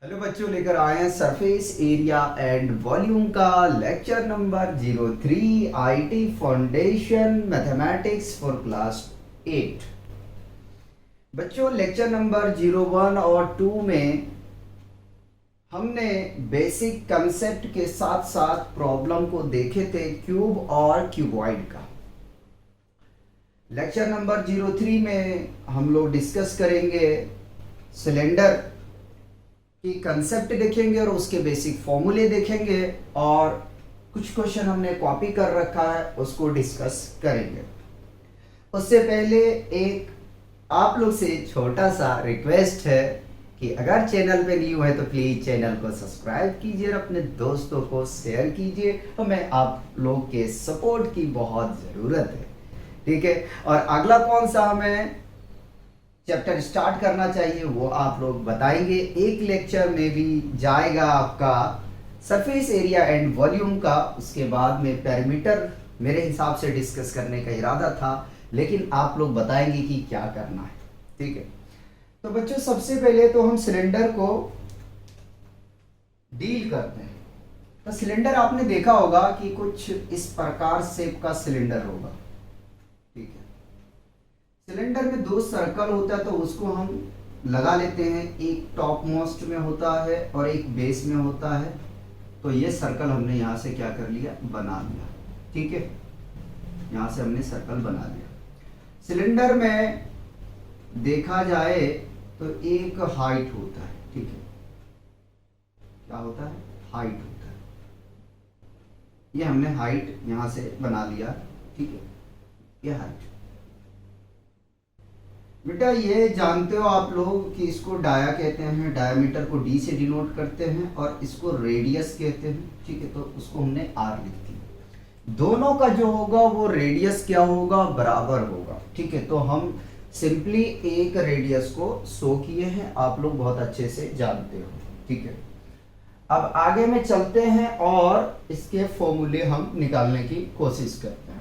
Hello बच्चों, लेकर आए हैं सरफेस एरिया एंड वॉल्यूम का lecture number 03 IT foundation mathematics for class 8। बच्चों, लेक्चर नंबर 01 और 2 में हमने बेसिक कंसेप्ट के साथ साथ प्रॉब्लम को देखे थे क्यूब और क्यूबॉइड का। लेक्चर नंबर 03 में हम लोग डिस्कस करेंगे सिलेंडर की कंसेप्ट देखेंगे और उसके बेसिक फॉर्मूले देखेंगे और कुछ क्वेश्चन हमने कॉपी कर रखा है उसको डिस्कस करेंगे। उससे पहले एक आप लोग से छोटा सा रिक्वेस्ट है कि अगर चैनल पे न्यू है तो प्लीज चैनल को सब्सक्राइब कीजिए और अपने दोस्तों को शेयर कीजिए। हमें आप लोग के सपोर्ट की बहुत ज़रूरत है, ठीक है। और अगला कौन सा हमें चैप्टर स्टार्ट करना चाहिए वो आप लोग बताएंगे। एक लेक्चर में भी जाएगा आपका सरफेस एरिया एंड वॉल्यूम का, उसके बाद में पैरामीटर मेरे हिसाब से डिस्कस करने का इरादा था, लेकिन आप लोग बताएंगे कि क्या करना है, ठीक है। तो बच्चों, सबसे पहले तो हम सिलेंडर को डील करते हैं। तो सिलेंडर आपने देखा होगा कि कुछ इस प्रकार शेप का सिलेंडर होगा, ठीक है। सिलेंडर में दो सर्कल होता है तो उसको हम लगा लेते हैं, एक टॉप मोस्ट में होता है और एक बेस में होता है। तो ये सर्कल हमने यहाँ से क्या कर लिया, बना लिया, ठीक है। यहाँ से हमने सर्कल बना लिया। सिलेंडर में देखा जाए तो एक हाइट होता है, ठीक है। क्या होता है? हाइट होता है। ये हमने हाइट यहाँ से बना लिया, ठीक है। ये हाइट बेटा, ये जानते हो आप लोग कि इसको डाया कहते हैं, डायमीटर को डी से डिनोट करते हैं और इसको रेडियस कहते हैं, ठीक है। तो उसको हमने आर लिख दिया। दोनों का जो होगा वो रेडियस क्या होगा, बराबर होगा, ठीक है। तो हम सिंपली एक रेडियस को शो किए हैं, आप लोग बहुत अच्छे से जानते हो, ठीक है। अब आगे में चलते हैं और इसके फॉर्मूले हम निकालने की कोशिश करते हैं।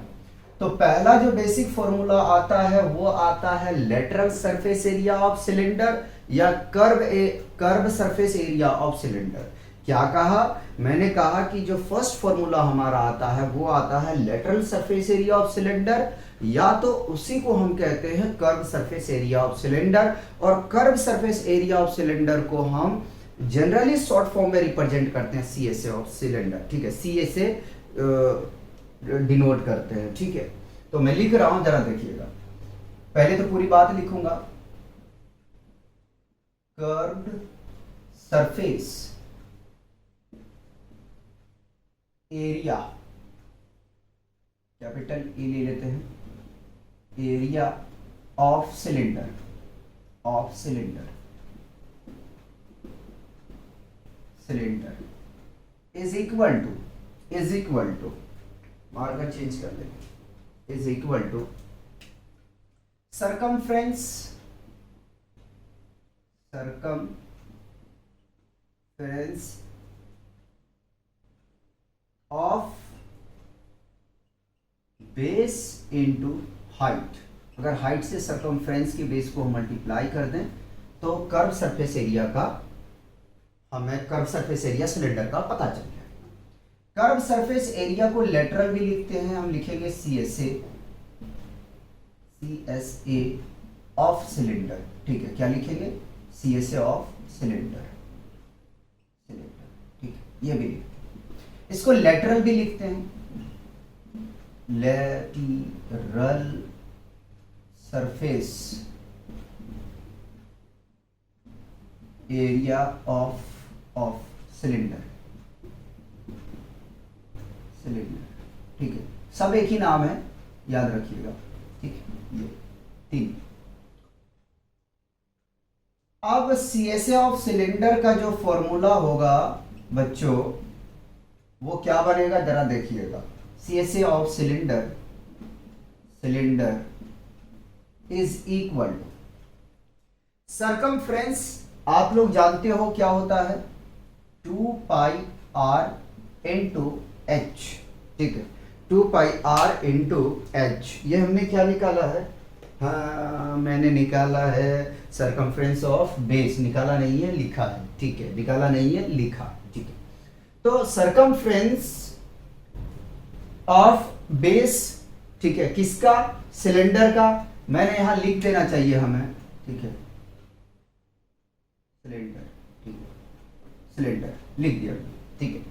तो पहला जो बेसिक फॉर्मूला आता है वो आता है lateral surface area of cylinder या curve surface area of cylinder. क्या कहा मैंने? कहा कि जो फर्स्ट फॉर्मूला हमारा आता है वो आता है lateral surface area of cylinder, या तो उसी को हम कहते हैं curve surface area of cylinder. और curve surface area of cylinder को हम जनरली शॉर्ट फॉर्म में रिप्रेजेंट करते हैं C S A of cylinder, ठीक है। सी एस ए डिनोट करते हैं, ठीक है। तो मैं लिख रहा हूं, जरा देखिएगा। पहले तो पूरी बात लिखूंगा, curved surface area, capital A ले लेते हैं, area of cylinder, of cylinder, cylinder is equal to marker change कर लेंगे, is equal to circumference of base into height. अगर हाइट से सरकमफ्रेंस की बेस को मल्टीप्लाई कर दें तो कर्व सरफेस एरिया का, हमें कर्व सरफेस एरिया सिलेंडर का पता चल जाए। कर्व सरफेस एरिया को लेटरल भी लिखते हैं, हम लिखेंगे C S A of cylinder, ठीक है। क्या लिखेंगे? C S A of cylinder, ठीक है। ये भी लिखते हैं। इसको लेटरल भी लिखते हैं, lateral surface area of cylinder, ठीक है। सब एक ही नाम है, याद रखिएगा, ठीक है। ये तीन। अब सीएसए ऑफ सिलेंडर का जो फॉर्मूला होगा बच्चों वो क्या बनेगा, जरा देखिएगा। CSA of cylinder is equal to circumference, आप लोग जानते हो क्या होता है, 2 पाई आर इंटू एच, ठीक है। 2 पाई आर इंटू एच, ये हमने क्या निकाला है, हाँ मैंने निकाला है सरकमफ्रेंस ऑफ बेस, निकाला नहीं है लिखा है, ठीक है, निकाला नहीं है लिखा, ठीक है। तो सरकमफ्रेंस ऑफ बेस, ठीक है, किसका, सिलेंडर का, मैंने यहां लिख देना चाहिए हमें, ठीक है, सिलेंडर, ठीक है, सिलेंडर लिख दिया, ठीक है।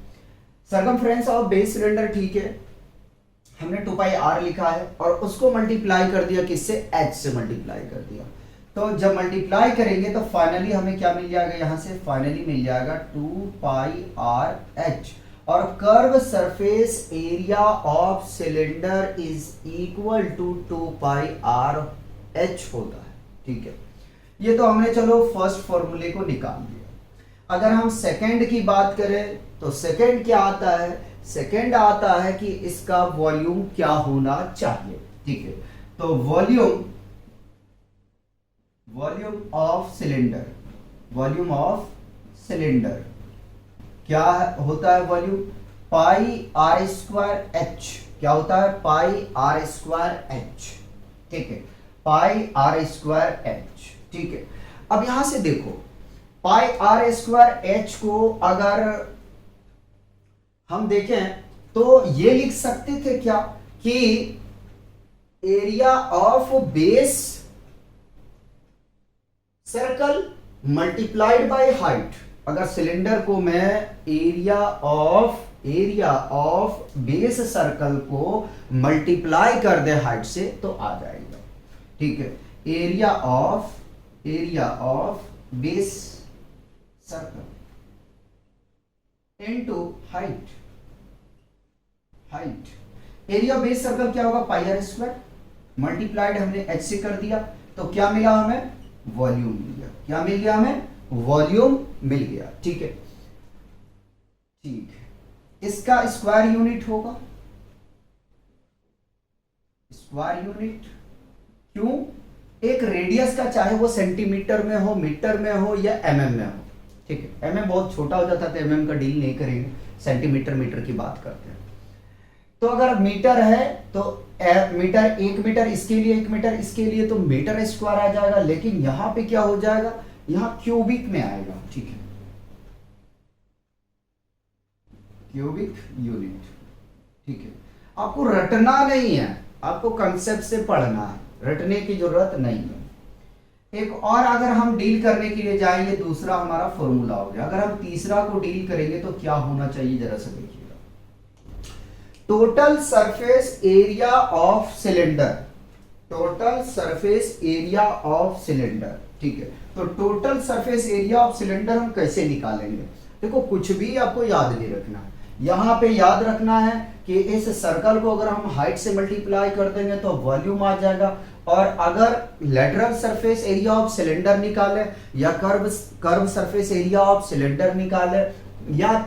सरकमफ्रेंस ऑफ बेस सिलेंडर, ठीक है, हमने 2 पाई आर लिखा है और उसको मल्टीप्लाई कर दिया, किससे, एच से मल्टीप्लाई कर दिया। तो जब मल्टीप्लाई करेंगे तो फाइनली हमें क्या मिल जाएगा, यहां से फाइनली मिल जाएगा 2 पाई आर एच, और curve surface area of cylinder is equal to 2 pi r h होता है, ठीक है। ये तो हमने चलो फर्स्ट फॉर्मूले को निकाल लिया। अगर हम सेकंड की बात करें तो सेकंड क्या आता है, सेकंड आता है कि इसका वॉल्यूम क्या होना चाहिए, ठीक है। तो volume of cylinder, volume of cylinder क्या होता है, volume pi r square h, क्या होता है, पाई आर स्क्वायर एच, ठीक है, पाई आर स्क्वायर एच, ठीक है। अब यहां से देखो पाई आर स्क्वायर एच को अगर हम देखें तो ये लिख सकते थे क्या कि area of base circle multiplied by height. अगर सिलेंडर को मैं एरिया ऑफ बेस सर्कल को मल्टीप्लाई कर दे हाइट से तो आ जाएगा, ठीक है, area of base circle into height, area of base circle क्या होगा, पाई आर स्क्वायर, मल्टीप्लाइड हमने एच से कर दिया, तो क्या मिला हमें, वॉल्यूम मिल गया, क्या मिल गया हमें, वॉल्यूम मिल गया, ठीक है, ठीक है। इसका स्क्वायर यूनिट होगा, स्क्वायर यूनिट, क्यों, एक रेडियस का, चाहे वो सेंटीमीटर में हो, मीटर में हो या एमएम में हो, ठीक है, एमएम बहुत छोटा हो जाता है तो एमएम का डील नहीं करेंगे, सेंटीमीटर मीटर की बात करते हैं। तो अगर मीटर है तो मीटर, 1 मीटर इसके लिए, 1 मीटर इसके लिए, तो मीटर स्क्वायर आ जाएगा, लेकिन यहां पे क्या हो जाएगा, यहां क्यूबिक में आएगा, ठीक है, क्यूबिक यूनिट, ठीक है। आपको रटना नहीं है, आपको कंसेप्ट से पढ़ना है, रटने की जरूरत नहीं है। एक और अगर हम डील करने के लिए जाएंगे, दूसरा हमारा फॉर्मूला हो गया, अगर हम तीसरा को डील करेंगे तो क्या होना चाहिए, जरा सा देखिएगा, total surface area of cylinder, total surface area of cylinder, ठीक है। तो total surface area of cylinder हम कैसे निकालेंगे, देखो कुछ भी आपको याद नहीं रखना है, यहां पे याद रखना है कि इस सर्कल को अगर हम हाइट से मल्टीप्लाई कर देंगे तो वॉल्यूम आ जाएगा, और अगर lateral surface area of cylinder निकाले या curve surface area of cylinder निकाले या,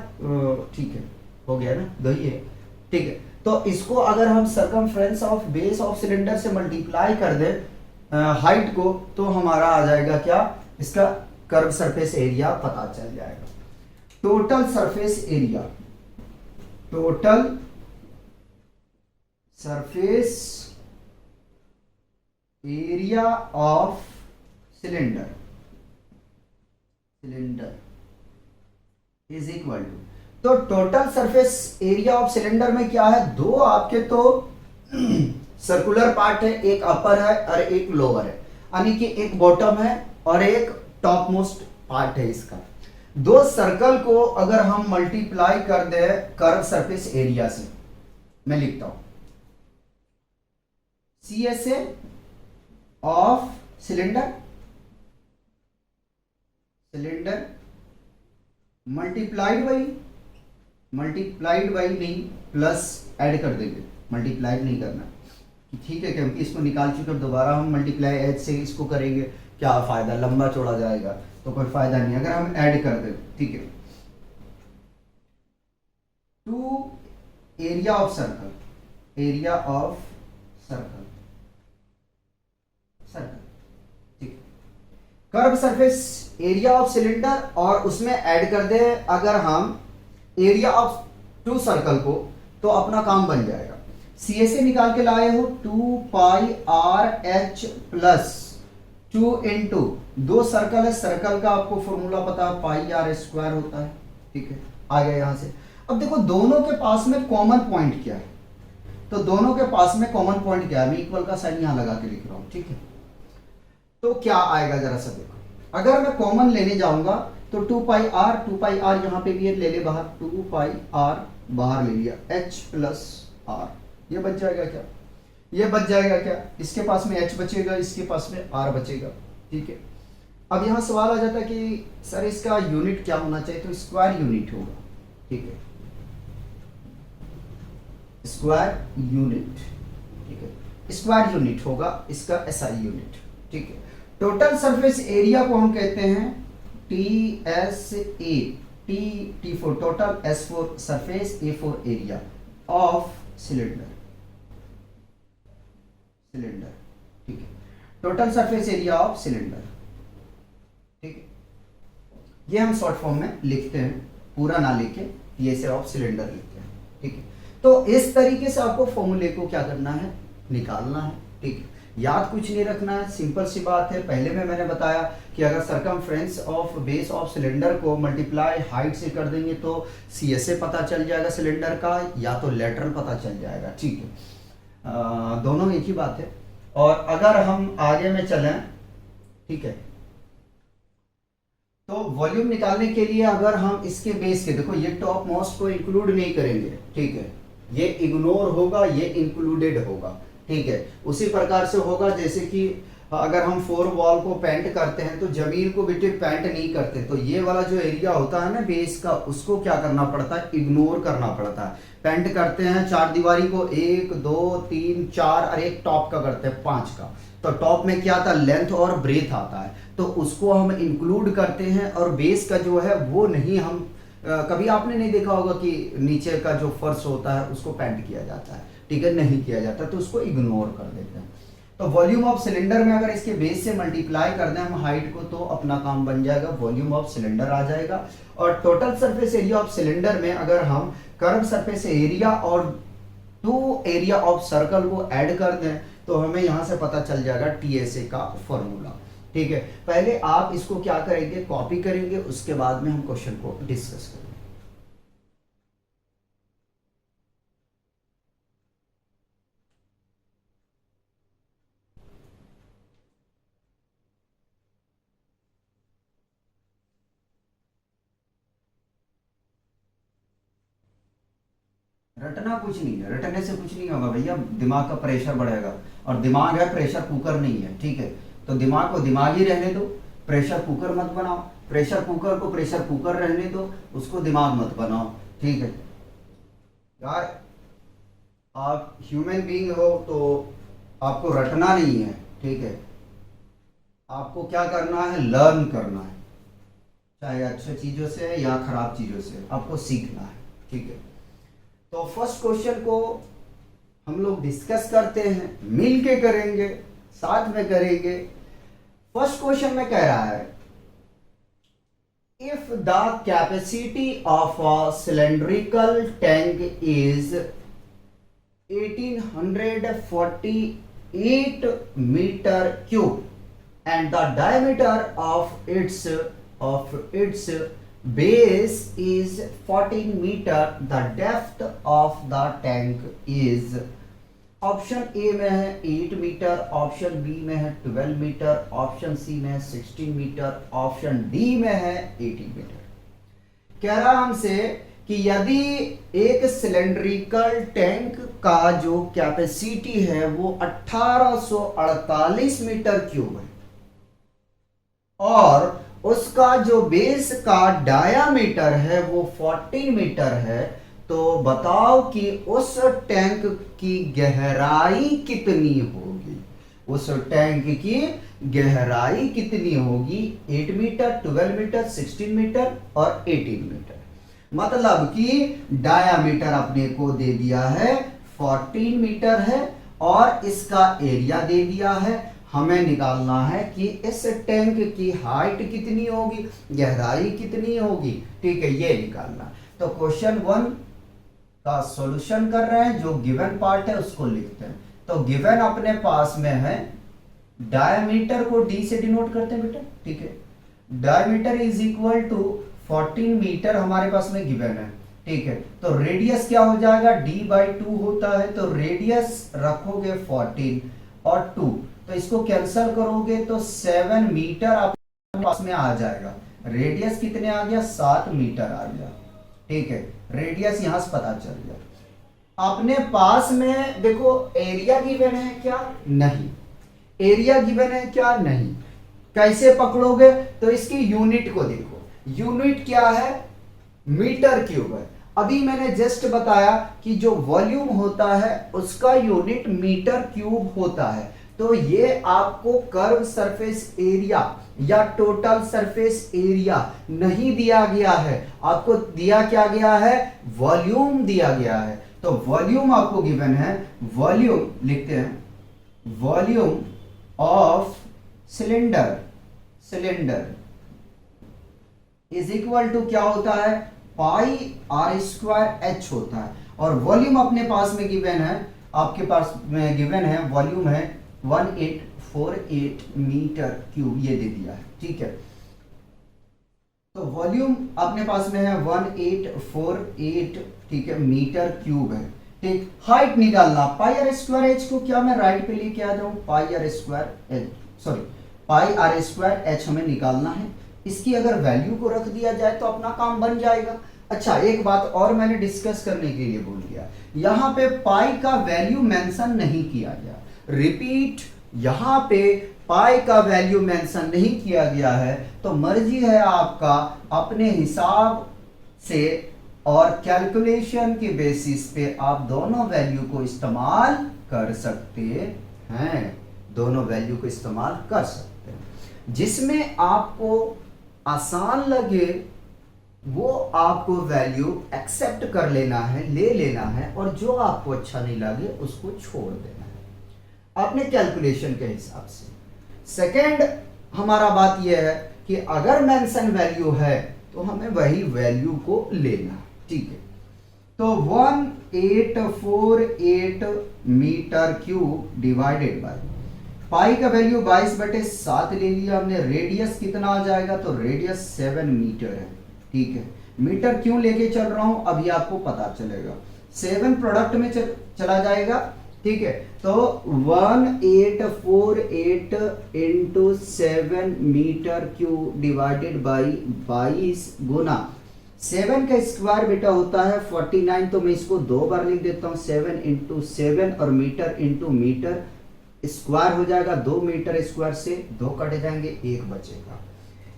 ठीक है, हो गया ना, दो ही है, ठीक है। तो इसको अगर हम circumference of base of cylinder से मल्टीप्लाई कर दे हाइट को, तो हमारा आ जाएगा क्या, इसका कर्व सरफेस एरिया पता चल जाएगा। Total surface area, total surface area of cylinder is equal to, तो total surface area of cylinder में क्या है, दो आपके तो सर्कुलर पार्ट है, एक अपर है और एक लोअर है, यानी कि एक बॉटम है और एक टॉप मोस्ट पार्ट है इसका। दो सर्कल को अगर हम मल्टीप्लाई कर दे कर्व सरफेस एरिया से, मैं लिखता हूं CSA of cylinder multiplied by नहीं, प्लस ऐड कर देंगे, मल्टीप्लाइड नहीं करना, ठीक है, क्योंकि इसको निकाल चुके, दोबारा हम मल्टीप्लाई एच से इसको करेंगे, क्या फायदा, लंबा चौड़ा जाएगा, तो कोई फायदा नहीं, अगर हम ऐड कर दें, ठीक है, टू एरिया ऑफ सर्कल, ठीक, curve surface area of cylinder और उसमें ऐड कर दे अगर हम एरिया ऑफ टू सर्कल को, तो अपना काम बन जाएगा। सी से निकाल के लाए हो 2 pi r H plus 2 into, दो सर्कल है, सर्कल का आपको फॉर्मूला पता है, पाई आर स्क्वायर होता है, ठीक है, आ गया यहां से। अब देखो दोनों के पास में कॉमन पॉइंट क्या है, तो दोनों के पास में कॉमन पॉइंट क्या है, मैं इक्वल का साइन यहां लगा के लिख रहा हूं, ठीक है। तो क्या आएगा जरा सा देखो, अगर मैं कॉमन लेने जाऊंगा तो 2 पाई आर यहां पे भी है, ले ले बाहर, 2 पाई आर बाहर ले लिया, एच प्लस आर, ये बच जाएगा क्या, ये बच जाएगा क्या, इसके पास में h बचेगा, इसके पास में r बचेगा, ठीक है। अब यहां सवाल आ जाता है कि सर इसका यूनिट क्या होना चाहिए, तो स्क्वायर यूनिट होगा, ठीक है, स्क्वायर यूनिट, ठीक है, स्क्वायर यूनिट होगा इसका SI यूनिट, ठीक है। टोटल सरफेस एरिया को हम कहते हैं TSA, T for total, S for surface, A for area of cylinder, ठीक है, total surface area of cylinder, ठीक है। ये हम शॉर्ट फॉर्म में लिखते हैं, पूरा ना लिखे, ये से ऑफ सिलेंडर लिखते हैं, ठीक है। तो इस तरीके से आपको फॉर्मूले को क्या करना है, निकालना है, ठीक है। याद कुछ नहीं रखना है, सिंपल सी बात है। पहले में मैंने बताया कि अगर circumference of base of cylinder को मल्टीप्लाई हाइट से कर देंगे तो CSA पता चल जाएगा सिलेंडर का, या तो लेटरल पता चल जाएगा, ठीक है, दोनों एक ही बात है। और अगर हम आगे में चलें, ठीक है, तो वॉल्यूम निकालने के लिए अगर हम इसके बेस के, देखो ये टॉप मोस्ट को इंक्लूड नहीं करेंगे, ठीक है, ये इग्नोर होगा, ये इंक्लूडेड होगा, ठीक है। उसी प्रकार से होगा जैसे कि अगर हम 4 वॉल को पेंट करते हैं तो जमीन को बेटे पेंट नहीं करते, तो ये वाला जो एरिया होता है ना बेस का, उसको क्या करना पड़ता है, इग्नोर करना पड़ता है। पेंट करते हैं 4 दीवारी को, 1 2 3 4 और एक टॉप का करते हैं 5 का, तो टॉप में क्या आता है, लेंथ और ब्रेथ आता है, तो उसको हम इंक्लूड करते हैं। और बेस का जो है वो नहीं, हम कभी आपने नहीं देखा होगा कि नीचे का जो फर्श होता है उसको पेंट किया जाता है, ठीक है, नहीं किया जाता, तो उसको इग्नोर कर देते हैं। तो वॉल्यूम ऑफ सिलेंडर में अगर इसके बेस से मल्टीप्लाई कर दें हम हाइट को, तो अपना काम बन जाएगा, वॉल्यूम ऑफ सिलेंडर आ जाएगा। और total surface area of cylinder में अगर हम कर्व सरफेस एरिया और 2 एरिया ऑफ सर्कल को ऐड कर दें तो हमें यहां से पता चल जाएगा TSA का फॉर्मूला, ठीक है। पहले आप इसको क्या करेंगे, कॉपी करेंगे, उसके बाद में हम क्वेश्चन को डिस्कस करेंगे। रटना कुछ नहीं है, रटने से कुछ नहीं होगा भैया, दिमाग का प्रेशर बढ़ेगा, और दिमाग है प्रेशर कुकर नहीं है, ठीक है। तो दिमाग को दिमाग ही रहने दो, प्रेशर कुकर मत बनाओ, प्रेशर कुकर को प्रेशर कुकर रहने दो, उसको दिमाग मत बनाओ, ठीक है यार। आप ह्यूमन बीइंग हो तो आपको रटना नहीं है, ठीक है, आपको क्या करना है, लर्न करना है, चाहे अच्छे चीजों से या खराब चीजों से, आपको सीखना है, ठीक है। तो फर्स्ट क्वेश्चन को हम लोग डिस्कस करते हैं, मिल के करेंगे, साथ में करेंगे। फर्स्ट क्वेश्चन में कह रहा है, if the capacity of a cylindrical tank is 1848 metre cube and the diameter of its base is 14 meter, the depth of the tank is, option A में है 8 मीटर, ऑप्शन बी में है 12 metre, option C में है 16 metre, option D में है 18 metre. कह रहा हमसे कि यदि एक सिलेंड्रिकल टैंक का जो कैपेसिटी है वो 1848 मीटर क्यूब है और उसका जो बेस का डायामीटर है वो 14 मीटर है, तो बताओ कि उस टैंक की गहराई कितनी होगी, उस टैंक की गहराई कितनी होगी, 8 मीटर, 12 मीटर, 16 मीटर और 18 मीटर। मतलब कि डायामीटर अपने को दे दिया है 14 मीटर है और इसका एरिया दे दिया है। हमें निकालना है कि इस टैंक की हाइट कितनी होगी, गहराई कितनी होगी, ठीक है, ये निकालना। तो क्वेश्चन 1 का सॉल्यूशन कर रहे हैं, जो गिवन पार्ट है उसको लिखते हैं। तो गिवन अपने पास में है, डायमीटर को डी से डिनोट करते हैं बेटा, ठीक है। Diameter is equal to 14 metre हमारे पास में गिवन है, ठीक है। तो रेडियस क्या हो जाएगा, d/2 होता है, तो रेडियस रखोगे 14 और 2, तो इसको कैंसिल करोगे तो 7 मीटर आपके पास में आ जाएगा। रेडियस कितने आ गया, 7 मीटर आ गया, ठीक है। रेडियस यहां से पता चल गया। अपने पास में देखो एरिया गिवन है क्या, नहीं। एरिया गिवन है क्या, नहीं। कैसे पकड़ोगे, तो इसकी यूनिट को देखो, यूनिट क्या है, मीटर क्यूब है। अभी मैंने जस्ट बताया कि जो वॉल्यूम होता है उसका यूनिट मीटर क्यूब होता है। तो ये आपको कर्व सरफेस एरिया या टोटल सरफेस एरिया नहीं दिया गया है, आपको दिया क्या गया है, वॉल्यूम दिया गया है। तो वॉल्यूम आपको गिवन है, वॉल्यूम लिखते हैं, volume of cylinder, cylinder is equal to क्या होता है, पाई आर स्क्वायर एच होता है। और वॉल्यूम अपने पास में गिवन है, आपके पास में गिवन है, वॉल्यूम है 1848 मीटर क्यूब, ये दे दिया है, ठीक है। तो वॉल्यूम अपने पास में है 1848, ठीक है, मीटर क्यूब है, ठीक। हाइट निकालना, पाई आर स्क्वायर एच को क्या मैं राइट पे लेके आ जाऊं, pi r square h, sorry pi r square h हमें निकालना है। इसकी अगर वैल्यू को रख दिया जाए तो अपना काम बन जाएगा। अच्छा, एक बात और मैंने डिस्कस करने के लिए भूल गया, यहां पे पाई का वैल्यू मेंशन नहीं किया गया। रिपीट, यहां पे पाई का वैल्यू मेंशन नहीं किया गया है, तो मर्जी है आपका अपने हिसाब से और कैलकुलेशन के बेसिस पे आप दोनों वैल्यू को इस्तेमाल कर सकते हैं, दोनों वैल्यू को इस्तेमाल कर सकते हैं। जिसमें आपको आसान लगे वो आपको वैल्यू एक्सेप्ट कर लेना है, ले लेना है, और जो आपको अच्छा नहीं लगे उसको छोड़ देना है अपने कैलकुलेशन के हिसाब से। सेकंड हमारा बात यह है कि अगर मेंशन वैल्यू है तो हमें वही वैल्यू को लेना, ठीक है। तो 1848 metre cube divided by pi का वैल्यू 22/7 ले लिया हमने। रेडियस कितना आ जाएगा, तो रेडियस 7 मीटर है, ठीक है। मीटर क्यों लेके चल रहा हूं अभी आपको पता चलेगा, 7 प्रोडक्ट में चला जाएगा, ठीक है। तो 1848 into 7 metre cube divided by 22 गुना 7 का स्क्वायर बेटा होता है 49, तो मैं इसको 2 बार लिख देता हूं, 7 इंटू 7 और मीटर इंटू मीटर स्क्वायर हो जाएगा, 2 मीटर स्क्वायर से 2 कट जाएंगे, 1 बचेगा।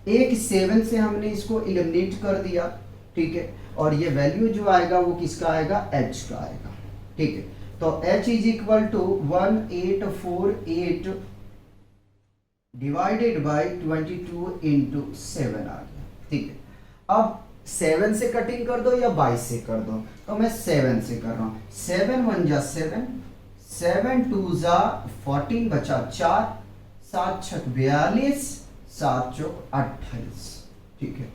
एक 7 से हमने इसको एलिमिनेट कर दिया, ठीक है। और ये वैल्यू जो आएगा वो किसका आएगा, h का आएगा, ठीक है। तो h is equal to 1848 divided by 22 into 7 आ गया, ठीक है। अब 7 से कटिंग कर दो या 22 से कर दो, तो मैं 7 से कर रहा हूं। 7 1 जा 7, 7 2 जा 14 बचा 4, 7 6 42, 7 चौक 28, ठीक है।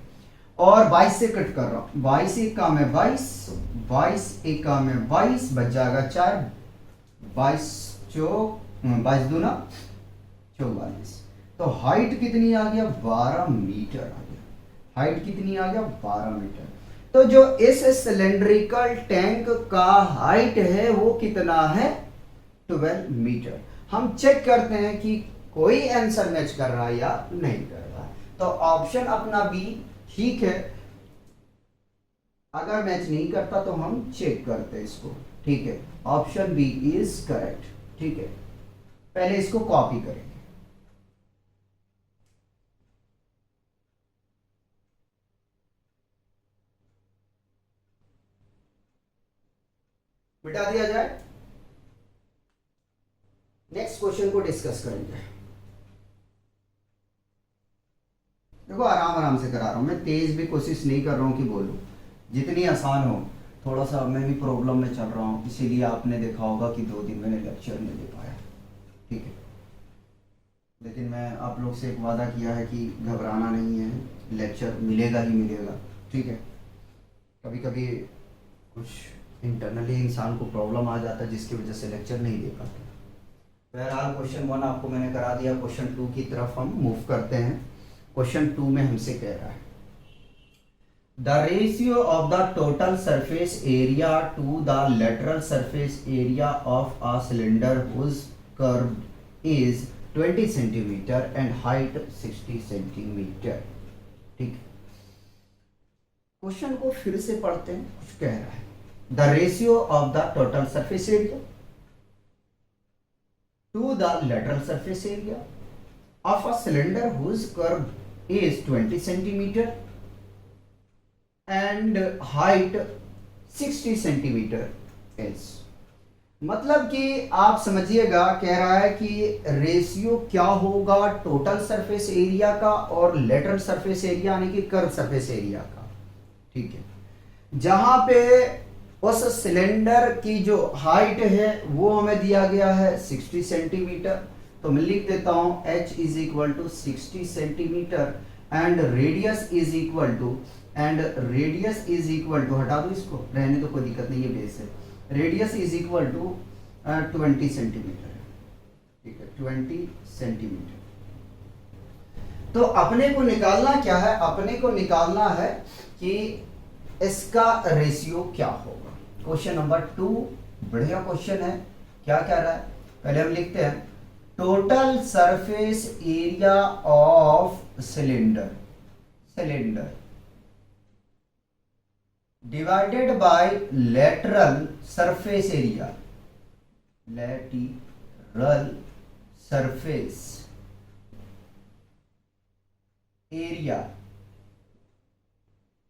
और 22 से कट कर रहा हूं, 22 एक काम है 22, 22 एक काम है 22, बच जाएगा 4, 22 चौक 22 दूना 44। तो हाइट कितनी आ गया, 12 मीटर आ गया। हाइट कितनी आ गया, 12 मीटर। तो जो इस सिलेंड्रिकल टैंक का हाइट है वो कितना है, 12 मीटर। हम चेक करते हैं कि कोई आंसर मैच कर रहा है या नहीं कर रहा है। तो ऑप्शन अपना बी ठीक है, अगर मैच नहीं करता तो हम चेक करते हैं इसको, ठीक है। ऑप्शन बी इज करेक्ट, ठीक है। पहले इसको कॉपी करेंगे, मिटा दिया जाए। नेक्स्ट क्वेश्चन को डिस्कस करेंगे। देखो आराम आराम से करा रहा हूं मैं, तेज भी कोशिश नहीं कर रहा हूं कि बोलूं, जितनी आसान हो। थोड़ा सा मैं भी प्रॉब्लम में चल रहा हूं, इसीलिए आपने देखा होगा कि 2 दिन मैंने लेक्चर नहीं दे पाया, ठीक है। लेकिन मैं आप लोग से एक वादा किया है कि घबराना नहीं है, लेक्चर मिलेगा ही मिलेगा, ठीक है। कभी कभी कुछ इंटरनली इंसान को प्रॉब्लम आ जाता है जिसकी वजह से लेक्चर नहीं दे पाते। बहरहाल क्वेश्चन 1 आपको मैंने करा दिया, क्वेश्चन 2 की तरफ हम मूव करते हैं। क्वेश्चन 2 में हमसे कह रहा है the ratio of the total surface area to the lateral surface area of a cylinder whose curve is 20 centimetre and height 60 centimetre. ठीक है, क्वेश्चन को फिर से पढ़ते हैं। कुछ कह रहा है the ratio of the total surface area to the lateral surface area of a cylinder whose curve is 20 centimeter and height 60 centimeter is। मतलब कि आप समझिएगा, कह रहा है कि रेशियो क्या होगा टोटल सरफेस एरिया का और लेटरल सरफेस एरिया यानी कि कर्व सरफेस एरिया का। ठीक है, जहां पे उस सिलेंडर की जो हाइट है वो हमें दिया गया है 60 सेंटीमीटर, तो मैं लिख देता हूं h is equal to 60 centimetre and radius is equal to हटा दो इसको, रहने तो कोई दिक्कत नहीं है, बेस है। Radius is equal to 20 centimetre. ठीक है, 20 सेंटीमीटर। तो अपने को निकालना क्या है, अपने को निकालना है कि इसका रेशियो क्या होगा। क्वेश्चन नंबर 2 बढ़िया क्वेश्चन है। क्या कह रहा है, पहले हम लिखते हैं total surface area of cylinder divided by lateral surface area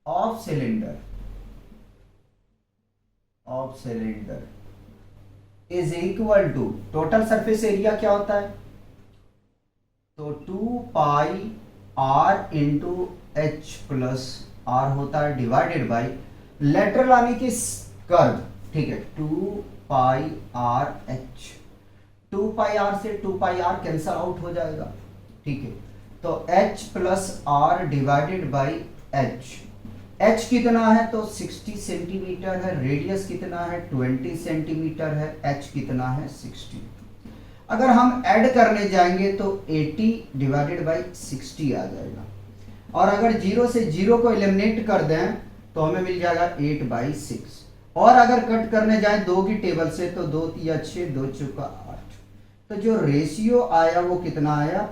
of cylinder is equal to, total surface area क्या होता है, तो 2 pi r into h plus r होता है, डिवाइडेड बाई लेटरल यानी कि कर्व। ठीक है, 2 pi r H, 2 pi are से 2 पाई आर कैंसल आउट हो जाएगा। ठीक है, तो h plus r divided by h कितना है, तो 60 सेंटीमीटर है, रेडियस कितना है 20 सेंटीमीटर है, h कितना है 60। अगर हम ऐड करने जाएंगे तो 80 डिवाइडेड बाई 60 आ जाएगा, और अगर 0 से 0 को एलिमिनेट कर दें तो हमें मिल जाएगा 8/6, और अगर कट करने जाए 2 की टेबल से तो 2 3 6 2 चौका 8, तो जो रेशियो आया वो कितना आया,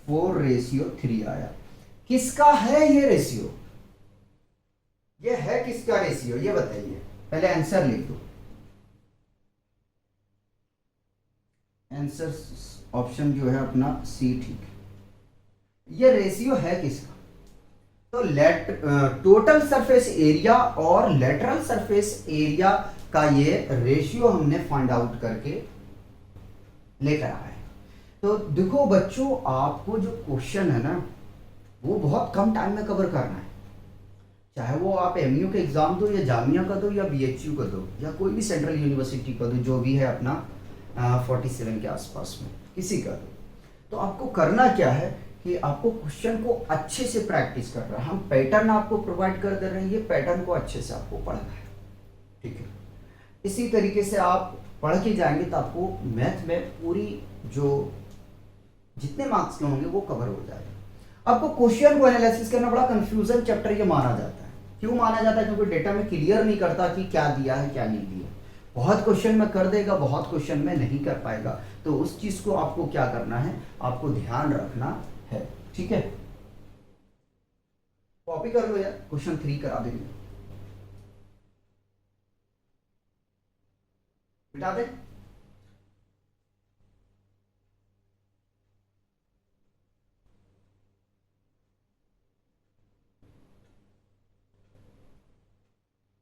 4:3 आया। किसका है ये रेशियो, ये है किसका रेशियो, ये बताइए। पहले आंसर लिख दो, आंसर ऑप्शन जो है अपना सी ठीक है। ये रेशियो है किसका, तो टोटल सरफेस एरिया और लेटरल सरफेस एरिया का ये रेशियो हमने फाइंड आउट करके लेकर आए। तो देखो बच्चों, आपको जो क्वेश्चन है ना वो बहुत कम टाइम में कवर करना है, चाहे वो आप एमयू के एग्जाम दो या जामिया का दो या बीएचयू का दो या कोई भी सेंट्रल यूनिवर्सिटी का दो, जो भी है अपना 47 के आसपास में किसी का दो। तो आपको करना क्या है कि आपको क्वेश्चन को अच्छे से प्रैक्टिस कर रहा है, हम पैटर्न आपको प्रोवाइड कर दे रहे हैं, ये पैटर्न को अच्छे से आपको पढ़ना है। ठीक है, इसी तरीके से आप पढ़ के जाएंगे तो आपको मैथ में पूरी जो जितने मार्क्स के होंगे वो कवर हो जाएगा। आपको क्वेश्चन को एनालिसिस करना बड़ा कंफ्यूजन चैप्टर ये माना जाता है। क्यों माना जाता है, क्योंकि डेटा में क्लियर नहीं करता कि क्या दिया है क्या नहीं दिया। बहुत क्वेश्चन में कर देगा, बहुत क्वेश्चन में नहीं कर पाएगा, तो उस चीज को आपको क्या करना है, आपको ध्यान रखना है। ठीक है, कॉपी कर लो यार, क्वेश्चन 3 करा देंगे, बिठा दे।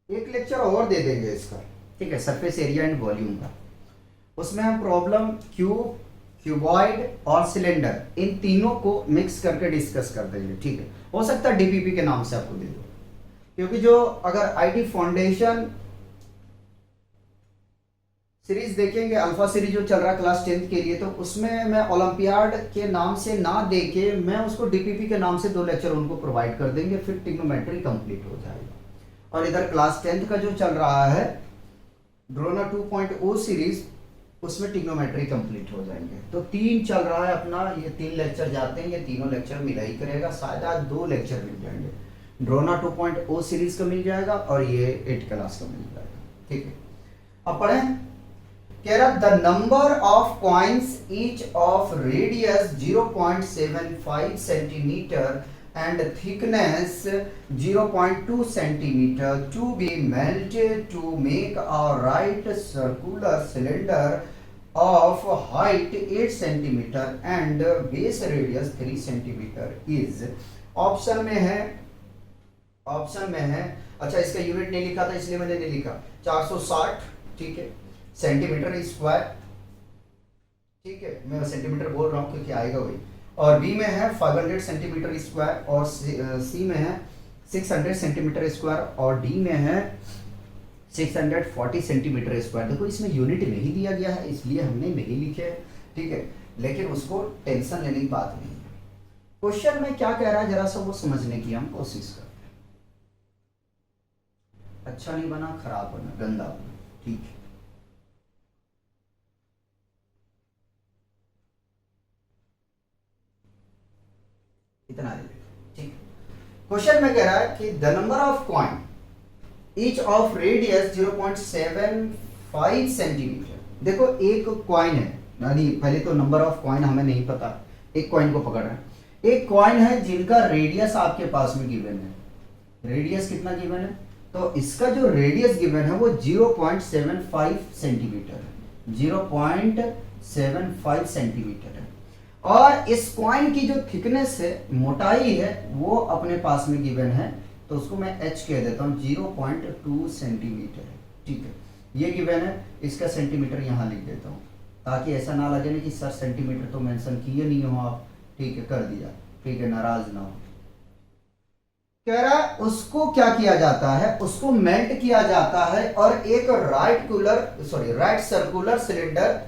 एक लेक्चर और दे देंगे इसका, ठीक है, सरफेस एरिया एंड वॉल्यूम का। उसमें हम प्रॉब्लम क्यूब, क्यूबॉइड और सिलेंडर इन तीनों को मिक्स करके डिस्कस कर देंगे। ठीक है, हो सकता है डीपीपी के नाम से आपको दे दो, क्योंकि जो अगर आईटी फाउंडेशन सीरीज देखेंगे, अल्फा सीरीज जो चल रहा है क्लास 10th के लिए, तो उसमें मैं ओलंपियाड के नाम से ना देके मैं उसको डीपीपी के नाम से 2 लेक्चर उनको प्रोवाइड कर देंगे, फिर ट्रिग्नोमेट्री कंप्लीट हो जाएगा। और इधर क्लास 10th का जो चल रहा है ड्रोना 2.0 सीरीज, उसमें ट्रिग्नोमेट्री कंप्लीट हो जाएंगे। तो 3 चल रहा है अपना, ये 3 लेक्चर जाते हैं, ये तीनों लेक्चर मिला ही करेगा, शायद आज 2 लेक्चर मिल जाएंगे। ड्रोना 2.0 सीरीज का मिल जाएगा और ये 8 क्लास का मिल जाएगा, ठीक है। अब पढ़ें, कह रहा the number of coins each of radius 0.75 centimetre and thickness 0.2 centimeter to be melted to make a right circular cylinder of height 8 centimeter and base radius 3 centimeter is option में है, ऑप्शन में है। अच्छा, इसका यूनिट नहीं लिखा था इसलिए मैंने नहीं लिखा, 460, ठीक है, सेंटीमीटर स्क्वायर, ठीक है, मैं सेंटीमीटर बोल रहा हूं क्योंकि आएगा वही। और बी में है 500 सेंटीमीटर स्क्वायर और सी में है 600 सेंटीमीटर स्क्वायर और डी में है 640 सेंटीमीटर स्क्वायर। देखो इसमें यूनिट नहीं दिया गया है इसलिए हमने नहीं लिखे, ठीक है, लेकिन उसको टेंशन लेने की बात नहीं है। क्वेश्चन में क्या कह रहा है जरा सा वो समझने की हम कोशिश करते हैं। अच्छा नहीं बना, खराब बना, गंदा बना, ठीक है। इतना ठीक। क्वेश्चन में कह रहा है कि the number of coin each of radius 0.75 centimetre. देखो एक कॉइन है, यानी पहले तो नंबर ऑफ कॉइन हमें नहीं पता, एक कॉइन को पकड़ रहे हैं। एक कॉइन है जिनका रेडियस आपके पास में गिवन है। रेडियस कितना गिवन है? तो इसका जो रेडियस गिवन है वो 0.75 सेंटीमीटर है, 0.75 सेंटीमीटर है। और इस कॉइन की जो थिकनेस है, मोटाई है, वो अपने पास में गिवन है, तो उसको मैं h कह देता हूँ, 0.2 सेंटीमीटर है, ठीक है, ये गिवन है। इसका सेंटीमीटर यहाँ लिख देता हूँ ताकि ऐसा ना लगे ना कि सर सेंटीमीटर तो मेंशन किए नहीं हो आप, ठीक है, कर दिया, ठीक है, नाराज ना हो। कह रहा है उसको क्या किया जाता है, उसको मेल्ट किया जाता है और एक राइट सर्कुलर सिलेंडर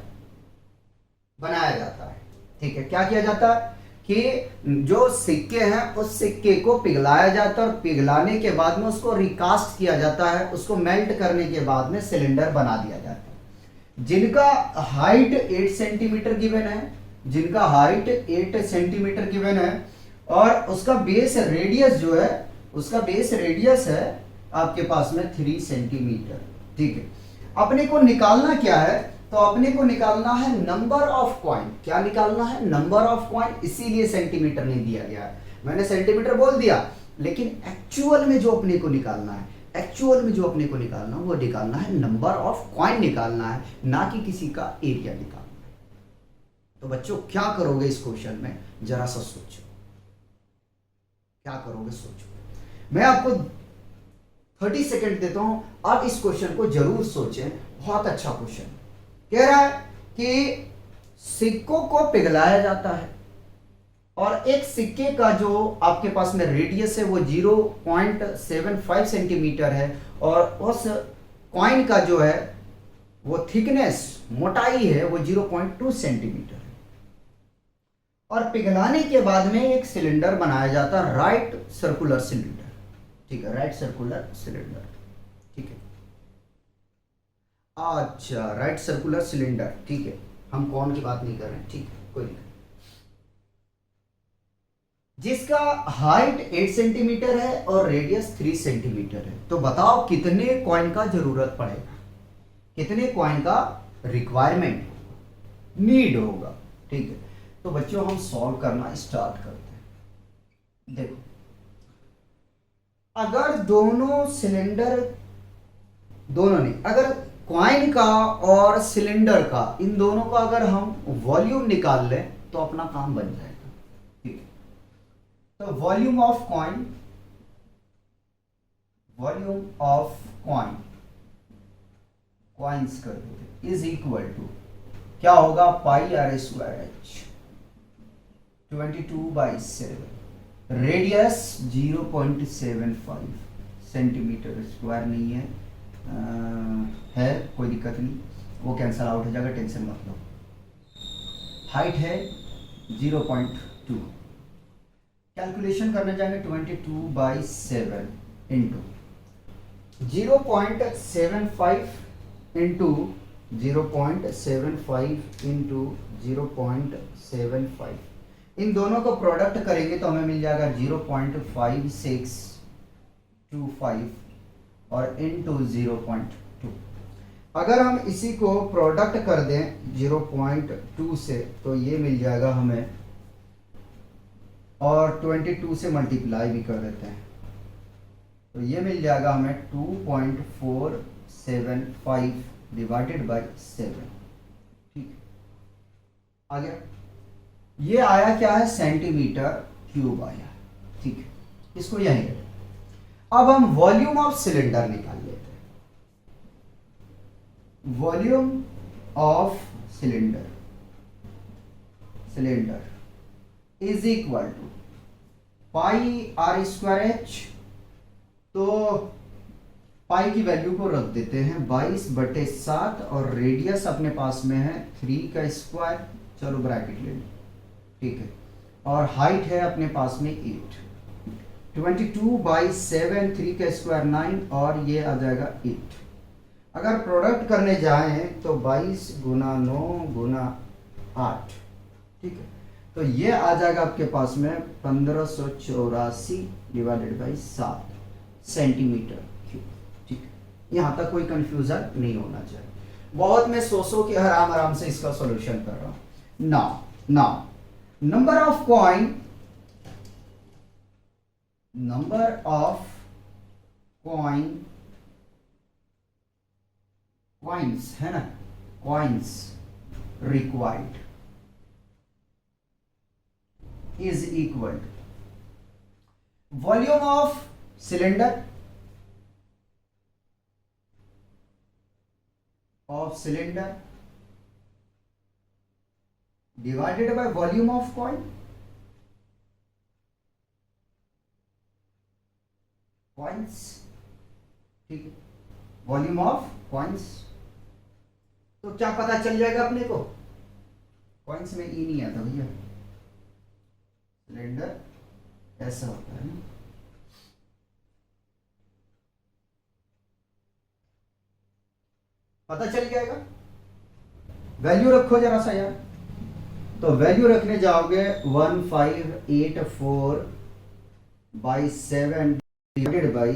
बनाया जाता है, ठीक है। क्या किया जाता है कि जो सिक्के हैं उस सिक्के को पिघलाया जाता है और पिघलाने के बाद में उसको रिकास्ट किया जाता है, उसको मेल्ट करने के बाद में सिलेंडर बना दिया जाता है। जिनका हाइट 8 सेंटीमीटर गिवन है, जिनका हाइट 8 सेंटीमीटर गिवन है और उसका बेस रेडियस जो है, उसका बेस रेडियस है आपके पास में 3 सेंटीमीटर, ठीक है। अपने को निकालना क्या है, तो अपने को निकालना है नंबर ऑफ कॉइन। क्या निकालना है? नंबर ऑफ कॉइन, इसीलिए सेंटीमीटर नहीं दिया गया है। मैंने सेंटीमीटर बोल दिया, लेकिन एक्चुअल में जो अपने को निकालना है, एक्चुअल में जो अपने को निकालना है वो निकालना है नंबर ऑफ कॉइन निकालना है, ना कि किसी का एरिया निकालना है। तो बच्चों क्या करोगे इस क्वेश्चन में, जरा सा सोचो, क्या करोगे सोचो। मैं आपको 30 सेकेंड देता हूं, आप इस क्वेश्चन को जरूर सोचें, बहुत अच्छा क्वेश्चन। कह रहा है कि सिक्कों को पिघलाया जाता है और एक सिक्के का जो आपके पास में रेडियस है वो 0.75 सेंटीमीटर है और उस कॉइन का जो है वो थिकनेस, मोटाई है वो 0.2 सेंटीमीटर है। और पिघलाने के बाद में एक सिलेंडर बनाया जाता है, राइट सर्कुलर सिलेंडर, ठीक है, राइट सर्कुलर सिलेंडर, ठीक है। अच्छा, राइट सर्कुलर सिलेंडर, ठीक है, हम कौन की बात नहीं कर रहे हैं, ठीक है, कोई नहीं। जिसका हाइट 8 सेंटीमीटर है और रेडियस 3 सेंटीमीटर है। तो बताओ कितने कॉइन का जरूरत पड़ेगा, कितने कॉइन का रिक्वायरमेंट, नीड होगा, ठीक है। तो बच्चों हम सॉल्व करना स्टार्ट करते हैं। देखो, अगर दोनों सिलेंडर, दोनों नहीं, अगर कॉइन का और सिलेंडर का, इन दोनों का अगर हम वॉल्यूम निकाल लें तो अपना काम बन जाएगा, ठीक है। तो volume of coin, volume of coin, coins कर देते, इज इक्वल टू क्या होगा, pi r square h, 22/7, radius 0.75 centimetre square नहीं है, कोई दिक्कत नहीं, वो कैंसल आउट हो जाएगा, टेंशन मत लो। हाइट है 0.2, कैलकुलेशन करने जाएंगे 22/7 इंटू 0.75 इंटू 0.75 इंटू 0.75, इन दोनों को प्रोडक्ट करेंगे तो हमें मिल जाएगा 0.5625 और इंटू 0.2। अगर हम इसी को प्रोडक्ट कर दें 0.2 से तो ये मिल जाएगा हमें, और 22 से मल्टीप्लाई भी कर देते हैं तो ये मिल जाएगा हमें 2.475 डिवाइडेड बाई 7। ठीक है, आ गया। ये आया क्या है, सेंटीमीटर क्यूब आया। ठीक है, इसको यहीं रखें। अब हम वॉल्यूम ऑफ सिलेंडर निकाल लेते हैं। Volume of cylinder is equal to pi r square h. तो पाई की वैल्यू को रख देते हैं 22/7 और रेडियस अपने पास में है 3 का स्क्वायर, चलो ब्रैकेट ले लो। ठीक है, और हाइट है अपने पास में 8, 22/7, 3 का स्क्वायर 9 और ये आ जाएगा 8। अगर प्रोडक्ट करने जाएं तो 22 गुना 9 गुना 8। ठीक है, तो ये आ जाएगा आपके पास में 1584 डिवाइडेड बाई 7 सेंटीमीटर क्यूब। ठीक है, यहाँ तक कोई कंफ्यूजन नहीं होना चाहिए। बहुत मैं सोचो कि आराम से इसका सॉल्यूशन कर रहा हूं। नाउ नंबर ऑफ कॉइन्स है ना, coins required is equal to volume of cylinder divided by volume of coins. ठीक है, वॉल्यूम ऑफ कॉइन्स। तो क्या पता चल जाएगा अपने को, कॉइन्स में ई नहीं आता भैया, सिलेंडर ऐसा होता है ना। पता चल जाएगा। वैल्यू रखो जरा सा यार, तो वैल्यू रखने जाओगे 1584/7 डिवाइडेड बाई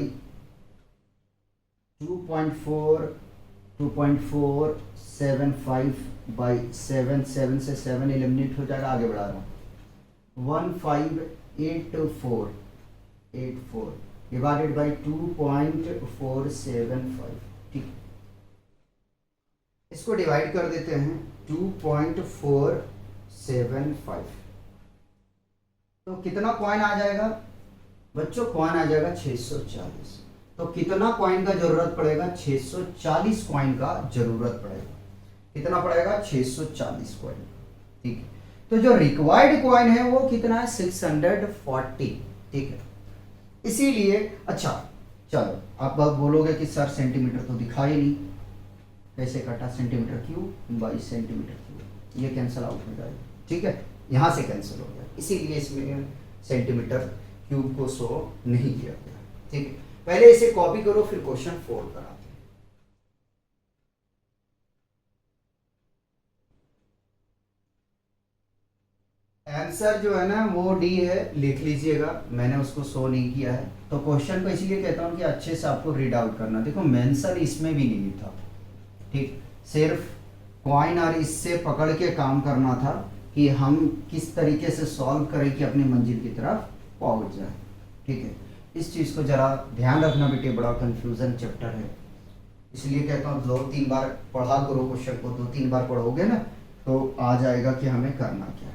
2.475/7, 7 से 7 एलिमिनेट हो जाएगा, आगे बढ़ा रहा हूँ। 1584 डिवाइडेड बाई 2.475। ठीक, इसको डिवाइड कर देते हैं 2.475। तो कितना कॉइन आ जाएगा बच्चों, कॉइन आ जाएगा 640। तो कितना कॉइन का जरूरत पड़ेगा, 640 कॉइन का जरूरत पड़ेगा। कितना पड़ेगा, 640 कॉइन। ठीक है, तो जो रिक्वायर्ड कॉइन है वो कितना है, 640। ठीक है, इसीलिए अच्छा चलो आप बोलोगे कि सर सेंटीमीटर तो दिखा ही नहीं, कैसे कटा, centimetre cube by centimetre cube, ये कैंसिल आउट हो जाएगा। ठीक है, यहां से कैंसिल हो गया, इसीलिए इसमें सेंटीमीटर क्यूब को शो नहीं किया गया। ठीक है, पहले इसे कॉपी करो फिर क्वेश्चन 4 कराते हैं। आंसर जो है ना वो डी है, लिख लीजिएगा, मैंने उसको शो नहीं किया है। तो क्वेश्चन को इसलिए कहता हूं कि अच्छे से आपको रीड आउट करना। देखो मेंशन इसमें भी नहीं था। ठीक, सिर्फ कॉइन और इससे पकड़ के काम करना था कि हम किस तरीके से सॉल्व करें कि अपनी मंजिल की तरफ पहुंच जाए। ठीक है, इस चीज़ को जरा ध्यान रखना बेटे, बड़ा कंफ्यूजन चैप्टर है, इसलिए कहता हूँ 2-3 बार पढ़ा करो क्वेश्चन को। 2-3 बार पढ़ोगे ना तो आ जाएगा कि हमें करना क्या है।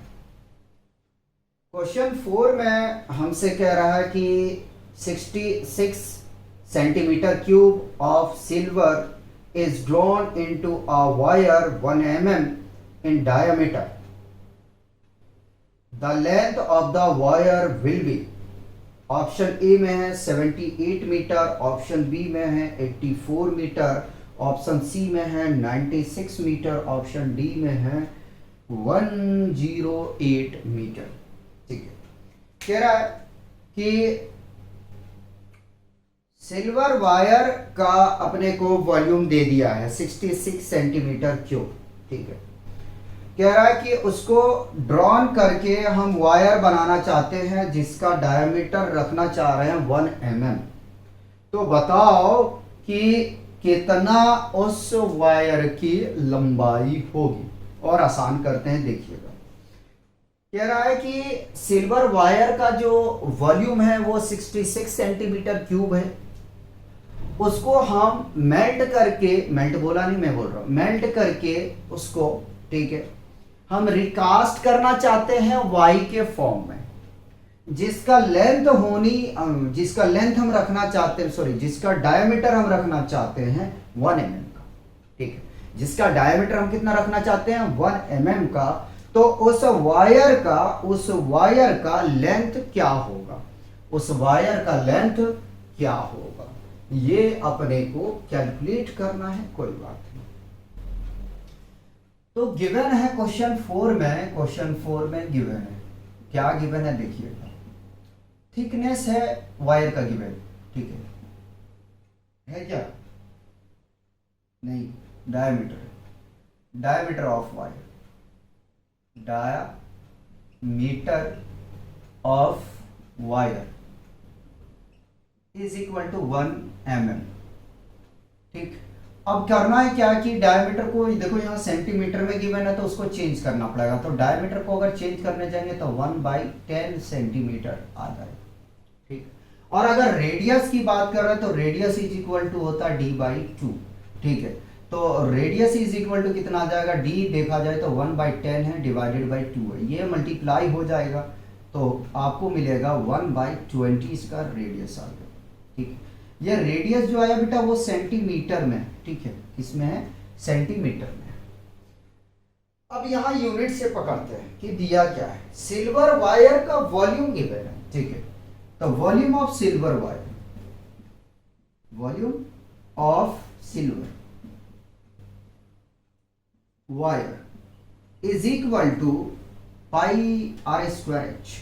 क्वेश्चन 4 में हमसे कह रहा है कि 66 centimetre cube of silver is drawn into a wire 1 mm in diameter. The length of the wire will be, option A में है 78 मीटर, ऑप्शन बी में है 84 मीटर, ऑप्शन सी में है 96 मीटर, ऑप्शन डी में है 108 मीटर। ठीक है, कह रहा है कि सिल्वर वायर का अपने को वॉल्यूम दे दिया है 66 सेंटीमीटर क्यूब, ठीक है। कह रहा है कि उसको ड्रॉन करके हम वायर बनाना चाहते हैं जिसका डायमीटर रखना चाह रहे हैं 1 mm। तो बताओ कि कितना उस वायर की लंबाई होगी। और आसान करते हैं, देखिएगा। कह रहा है कि सिल्वर वायर का जो वॉल्यूम है वो 66 सेंटीमीटर क्यूब है। उसको हम मेल्ट करके, मेल्ट बोला नहीं मैं बोल रहा हूं, मेल्ट करके उसको, ठीक है, हम रिकास्ट करना चाहते हैं वाई के फॉर्म में, जिसका लेंथ जिसका लेंथ हम रखना चाहते हैं, सॉरी, जिसका डायमीटर हम रखना चाहते हैं 1 mm का, ठीक है। जिसका डायमीटर हम कितना रखना चाहते हैं 1 mm का। तो उस वायर का लेंथ क्या होगा, उस वायर का लेंथ क्या होगा, ये अपने को कैलकुलेट करना है, कोई बात नहीं। तो गिवन है क्वेश्चन 4 में गिवन है, क्या गिवन है देखिएगा। थिकनेस है वायर का गिवन, ठीक है क्या, नहीं, diameter of wire, diameter of wire is equal to 1 mm, ठीक। अब करना है क्या कि डायमीटर को, देखो यहाँ सेंटीमीटर में गिवन है तो उसको चेंज करना पड़ेगा। तो डायमीटर को अगर चेंज करने जाएंगे तो 1/10 सेंटीमीटर आ जाएगा, ठीक। और अगर रेडियस की बात कर रहे हैं तो रेडियस इज इक्वल टू होता है d/2, ठीक है। तो रेडियस इज इक्वल टू कितना आ जाएगा, d देखा जाए तो 1/10 है, डिवाइडेड बाई 2 है, ये मल्टीप्लाई हो जाएगा तो आपको मिलेगा 1/20 इसका रेडियस आ गया, ठीक है। ये रेडियस जो आया बेटा वो सेंटीमीटर में, ठीक है, इसमें है सेंटीमीटर में। अब यहां यूनिट से पकड़ते हैं कि दिया क्या है, सिल्वर वायर का वॉल्यूम गिवन है, ठीक है। तो volume of silver wire, volume of silver wire is equal to pi r square h,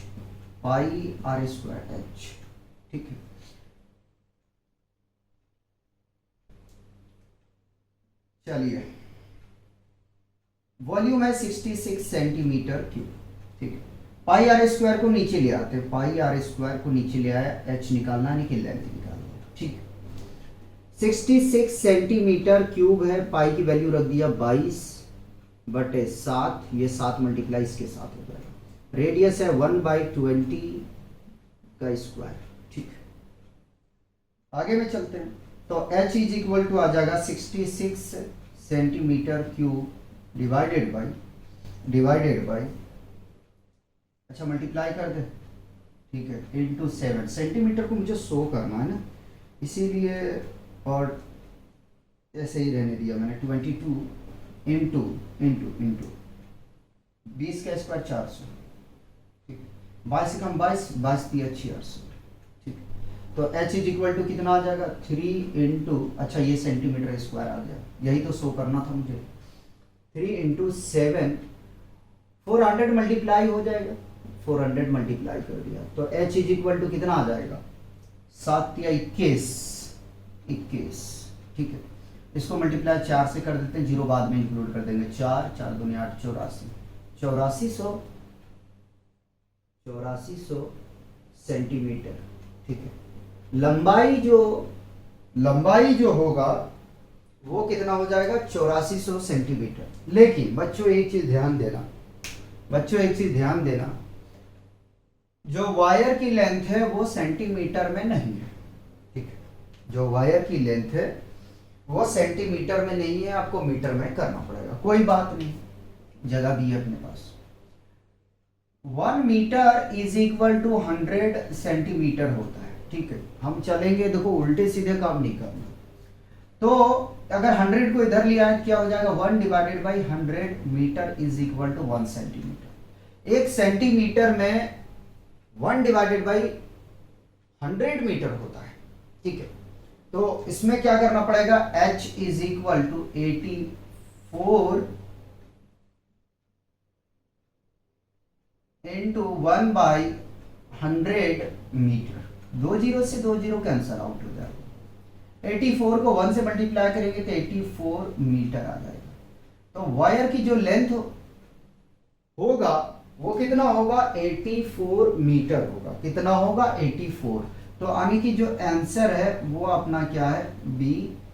ठीक है। चलिए, वॉल्यूम है 66 सेंटीमीटर क्यूब, ठीक है। पाई आर स्क्वायर को नीचे ले आते हैं, पाई आर स्क्वायर को नीचे ले आया, एच निकालना है कि लेंथ निकालना है, ठीक। 66 सेंटीमीटर क्यूब है, पाई की वैल्यू रख दिया 22/7, ये 7 मल्टीप्लाई इसके साथ हो जाएगा। रेडियस है 1/20 का स्क्वायर, ठीक। आगे में चलते हैं तो h इज इक्वल टू आ जाएगा 66 सेंटीमीटर क्यूब डिवाइडेड बाई, अच्छा मल्टीप्लाई कर दे, ठीक है, इंटू 7। सेंटीमीटर को मुझे शो करना है ना, इसीलिए, और ऐसे ही रहने दिया मैंने, 22 इंटू 20 का स्क्वायर 400, ठीक है। 22 से कम 22 दिया 600, ठीक। तो h इज इक्वल टू कितना आ जाएगा 3 इंटू, अच्छा ये सेंटीमीटर स्क्वायर आ गया, यही तो शो करना था मुझे, 3 इंटू 7, 400 मल्टीप्लाई हो जाएगा, 400 मल्टीप्लाई कर दिया तो h इज इक्वल टू कितना आ जाएगा 7 या 21, ठीक है। इसको मल्टीप्लाई 4 से कर देते हैं, जीरो बाद में इंक्लूड कर देंगे, 4 4 दूनी 8, 8400 सेंटीमीटर, ठीक है। लंबाई जो होगा वो कितना हो जाएगा 8400 सेंटीमीटर। लेकिन बच्चों एक चीज ध्यान देना, जो वायर की लेंथ है वो सेंटीमीटर में नहीं है, ठीक है। जो वायर की लेंथ है वो सेंटीमीटर में नहीं है, आपको मीटर में करना पड़ेगा, कोई बात नहीं, जगह भी है अपने पास। 1 metre is equal to 100 centimetre होता है, ठीक है। हम चलेंगे, देखो उल्टे सीधे काम नहीं करना। तो अगर 100 को इधर लिया है क्या हो जाएगा 1/100 metre is equal to 1 centimetre. 1 centimetre में 1/100 मीटर होता है, ठीक है। तो इसमें क्या करना पड़ेगा, h is equal to 84 into 1/100 metre. 2 zero से 2 जीरो कैंसल आउट हो जाएगा, 84 को 1 से मल्टीप्लाई करेंगे तो 84 मीटर आ जाएगा। तो वायर की जो लेंथ होगा वो कितना होगा, 84 मीटर होगा। कितना होगा, 84। तो आगे की जो आंसर है वो अपना क्या है, बी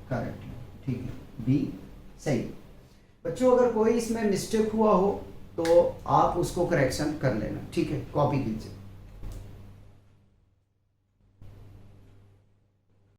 करेक्ट है। ठीक है, बी सही। बच्चों अगर कोई इसमें मिस्टेक हुआ हो तो आप उसको करेक्शन कर लेना, ठीक है, कॉपी कीजिए।